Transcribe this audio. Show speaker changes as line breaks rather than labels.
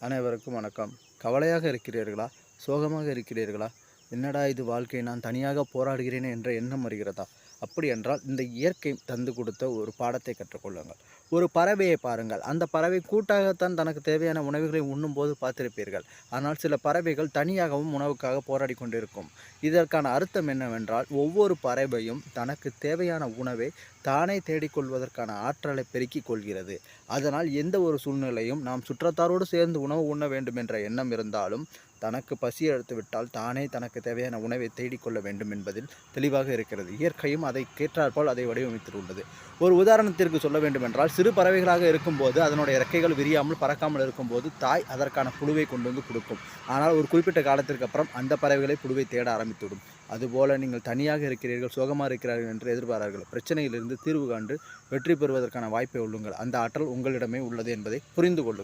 அனைவருக்கும் வணக்கம். கவலையாக இருக்கிறீர்களா? சோகமாக இருக்கிறீர்களா? என்னடா இது வாழ்க்கை, நான் தனியாக போராடுகிறேனே என்ற எண்ணம் வருகிறதா? அப்படி என்றால் இந்த இயற்கை தந்து கொடுத்த ஒரு பாடத்தை கற்றுக்கொள்ளுங்கள். ஒரு பறவையை பாருங்கள். அந்த பறவை கூட்டாகத்தான் தனக்கு தேவையான உணவுகளை உண்ணும்போது பார்த்திருப்பீர்கள். ஆனால் சில பறவைகள் தனியாகவும் உணவுக்காக போராடி கொண்டிருக்கும். இதற்கான அர்த்தம் என்னவென்றால், ஒவ்வொரு பறவையும் தனக்கு தேவையான உணவை தானே தேடிக்கொள்வதற்கான ஆற்றலை பெருக்கிக் கொள்கிறது. அதனால் எந்த ஒரு சூழ்நிலையும் நாம் சுற்றத்தாரோடு சேர்ந்து உணவு உண்ண வேண்டும் என்ற எண்ணம் இருந்தாலும், தனக்கு பசி எடுத்துவிட்டால் தானே தனக்கு தேவையான உணவை தேடிக்கொள்ள வேண்டும் என்பதில் தெளிவாக இருக்கிறது. இயற்கையும் அதை கேட்டாற்போல் அதை வடிவமைத்துள்ளது. ஒரு உதாரணத்திற்கு சொல்ல வேண்டுமென்றால், சிறு பறவைகளாக இருக்கும்போது அதனுடைய இறக்கைகள் விரியாமல் பறக்காமல் இருக்கும்போது தாய் அதற்கான புழுவை கொண்டு வந்து கொடுக்கும். ஆனால் ஒரு குறிப்பிட்ட காலத்திற்கு அப்புறம் அந்த பறவைகளை புழுவை தேட ஆரம்பித்துவிடும். அதுபோல நீங்கள் தனியாக இருக்கிறீர்கள், சோகமாக இருக்கிறார்கள் என்று எதிர்பாரார்கள். பிரச்சனையிலிருந்து தீர்வு காண்டு வெற்றி பெறுவதற்கான வாய்ப்பை உள்ளுங்கள். அந்த ஆற்றல் உங்களிடமே உள்ளது என்பதை புரிந்து கொள்ளுங்கள்.